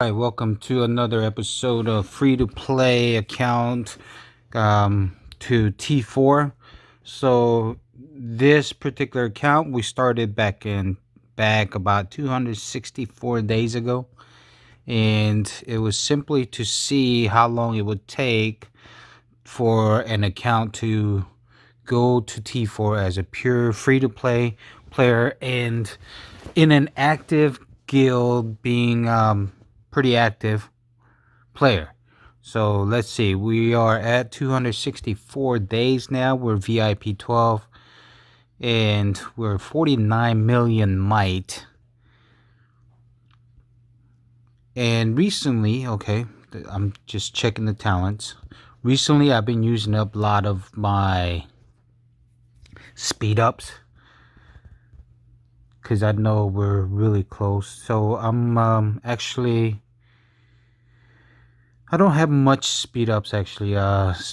Hi, welcome to another episode of Free to Play account to T4. So this particular account we started back about 264 days ago, and it was simply to see how long it would take for an account to go to T4 as a pure free to play player and in an active guild, being pretty active player. So let's see, we are at 264 days now. We're VIP 12 and we're 49 million might. And recently, okay, I'm just checking the talents. Recently, I've been using up a lot of my speed ups because I know we're really close. So I'm actually I don't have much speed ups actually.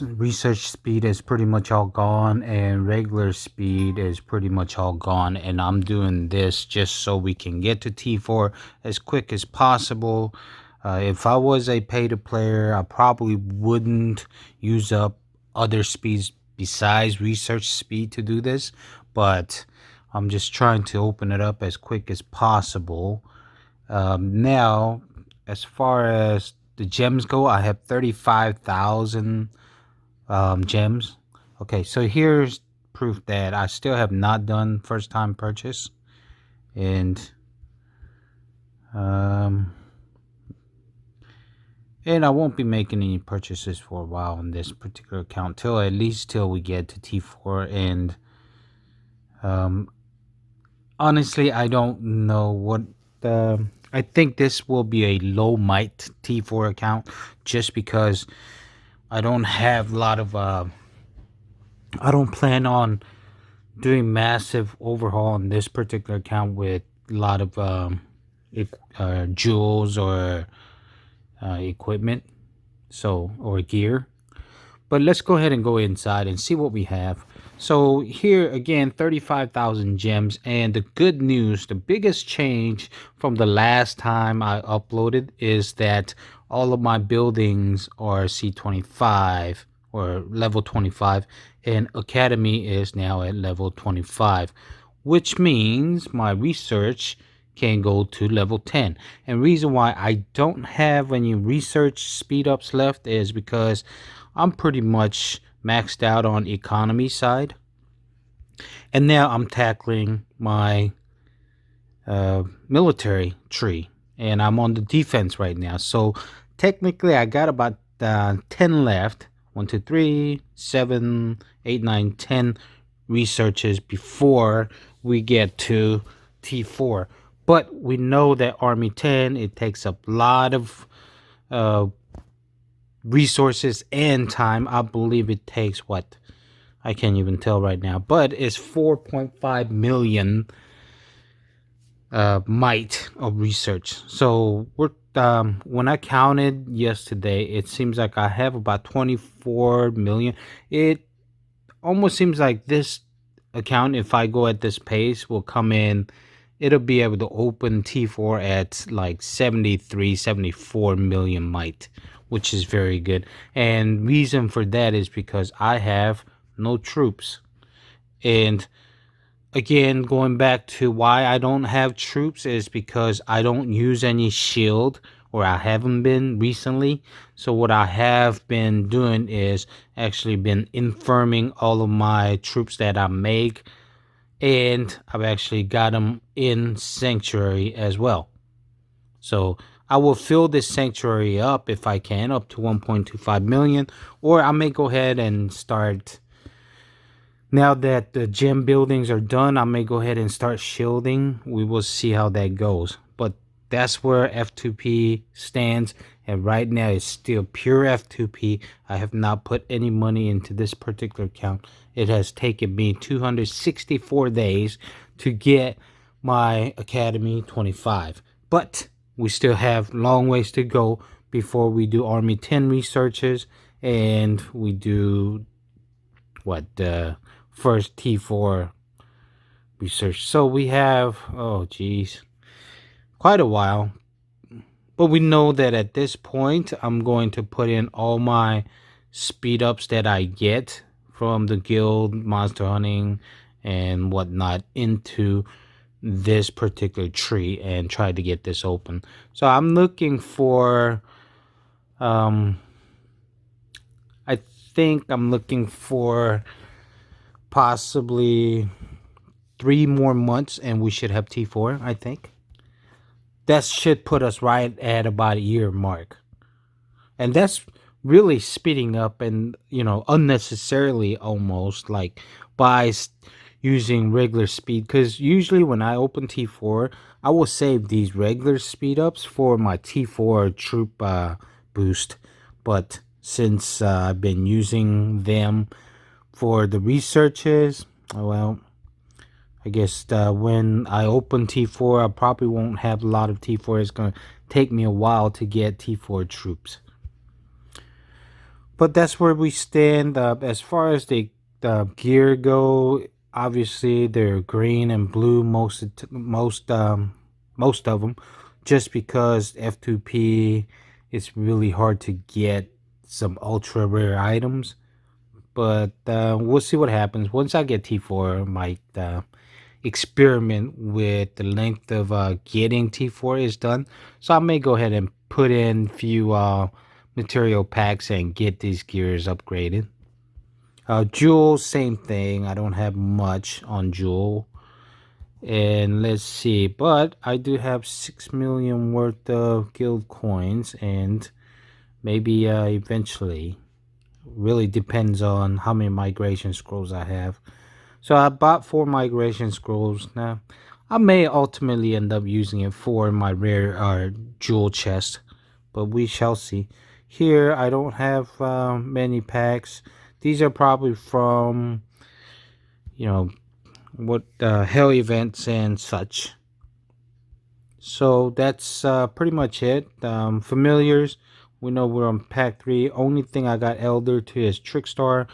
Research speed is pretty much all gone, and regular speed is pretty much all gone. And I'm doing this just so we can get to T4 as quick as possible. If I was a pay to player, I probably wouldn't use up other speeds besides research speed to do this, but I'm just trying to open it up as quick as possible. Now, as far as the gems go, I have 35,000 gems. Okay, so here's proof that I still have not done first time purchase. And um, I won't be making any purchases for a while on this particular account till at least till we get to T4. And um, honestly, I don't know what I think this will be a low might T4 account just because I don't have a lot of I don't plan on doing massive overhaul on this particular account with a lot of jewels or equipment, so or gear. But let's go ahead and go inside and see what we have. So here again, 35,000 gems. And the good news, the biggest change from the last time I uploaded is that all of my buildings are C25 or level 25, and Academy is now at level 25, which means my research can go to level 10. And reason why I don't have any research speed ups left is because I'm pretty much maxed out on economy side, and now I'm tackling my military tree, and I'm on the defense right now. So technically, I got about 10 left. 1, 2, 3, 7, 8, 9, 10 researches before we get to T4. But we know that Army 10, it takes up a lot of uh, resources and time. I believe it takes what? I can't even tell right now, but it's 4.5 million might of research. So we're when I counted yesterday, it seems like I have about 24 million. It almost seems like this account, if I go at this pace, will come in. It'll be able to open T4 at like 73, 74 million might, which is very good. And reason for that is because I have no troops. And again, going back to why I don't have troops is because I don't use any shield, or I haven't been recently. So what I have been doing is actually been infirming all of my troops that I make, and I've actually got them in sanctuary as well. So I will fill this sanctuary up if I can, up to 1.25 million, or I may go ahead and start. Now that the gym buildings are done, I may go ahead and start shielding. We will see how that goes. But that's where F2p stands. And right now it's still pure F2p. I have not put any money into this particular account. It has taken me 264 days to get my Academy 25. But we still have long ways to go before we do Army 10 researches and we do what first T4 research. So we have, oh geez, quite a while But we know that at this point, I'm going to put in all my speed ups that I get from the guild, monster hunting, and whatnot into this particular tree and try to get this open. So I'm looking for, um, I think I'm looking for possibly 3 more months and we should have T4, I think. That should put us right at about a year mark. And that's really speeding up and unnecessarily almost like by using regular speed, because usually when I open T4 I will save these regular speed ups for my T4 troop boost, but since I've been using them for the researches, well, I guess when I open T4 I probably won't have a lot of T4. It's going to take me a while to get T4 troops. But that's where we stand. As far as the gear go, obviously they're green and blue most of them, just because F2p it's really hard to get some ultra rare items. But we'll see what happens once I get T4. I might experiment with the length of getting T4 is done. So I may go ahead and put in few material packs and get these gears upgraded. Jewel, same thing. I don't have much on Jewel. And let's see, but I do have 6 million worth of guild coins, and maybe eventually, really depends on how many migration scrolls I have. So I bought 4 migration scrolls. Now I may ultimately end up using it for my rare jewel chest, but we shall see. Here I don't have many packs. These are probably from you know what hell events and such. So that's pretty much it. Familiars, we know we're on pack 3. Only thing I got elder to is Trickstar.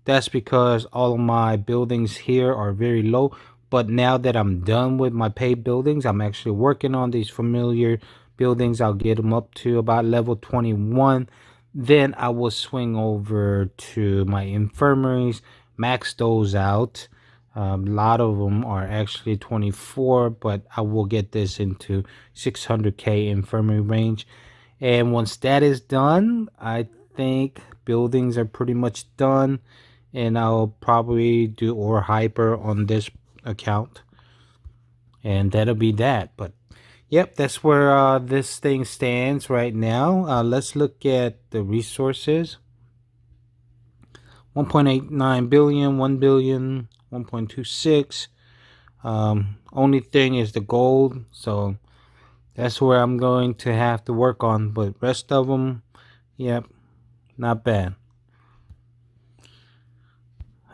That's because all of my buildings here are very low. But now that I'm done with my paid buildings, I'm actually working on these familiar buildings. I'll get them up to about level 21. Then I will swing over to my infirmaries, max those out. A lot of them are actually 24, but I will get this into 600k infirmary range. And once that is done, I think buildings are pretty much done, and I'll probably do or hyper on this account, and that'll be that. But yep, that's where this thing stands right now. Let's look at the resources. 1.89 billion, 1 billion, 1.26. Only thing is the gold, so that's where I'm going to have to work on. But rest of them, yep, not bad.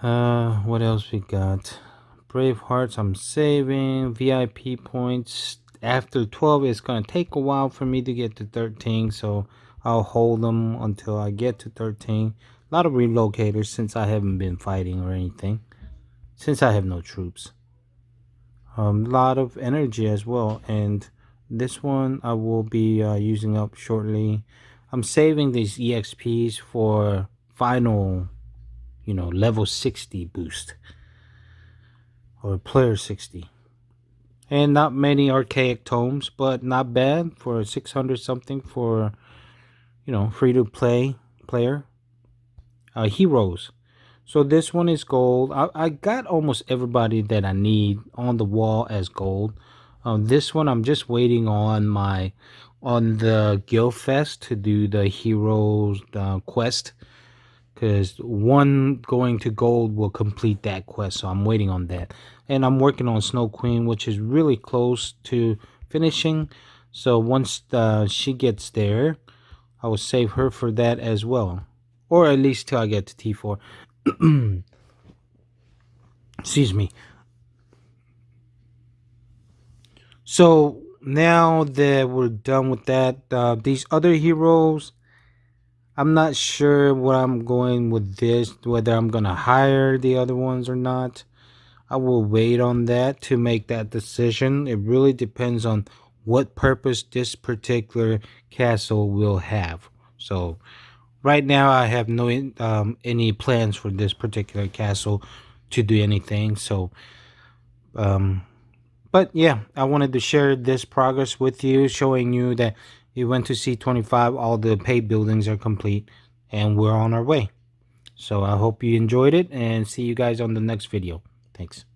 What else we got? Brave Hearts, I'm saving. VIP points. After 12, it's going to take a while for me to get to 13, so I'll hold them until I get to 13. A lot of relocators since I haven't been fighting or anything. Since I have no troops. A lot of energy as well. And this one I will be using up shortly. I'm saving these EXPs for final level 60 boost or player 60. And not many archaic tomes, but not bad for 600 something for free to play player. Heroes. So this one is gold. I got almost everybody that I need on the wall as gold. This one I'm just waiting on the Guild Fest to do the heroes quest, because one going to gold will complete that quest, so I'm waiting on that. And I'm working on Snow Queen, which is really close to finishing. So once she gets there, I will save her for that as well, or at least till I get to T4. Excuse me. So now that we're done with that, these other heroes, I'm not sure what I'm going with this, whether I'm gonna hire the other ones or not. I will wait on that to make that decision. It really depends on what purpose this particular castle will have. So right now I have no any plans for this particular castle to do anything. So um but yeah, I wanted to share this progress with you, showing you that we went to C25, all the paid buildings are complete, and we're on our way. So I hope you enjoyed it, and see you guys on the next video. Thanks.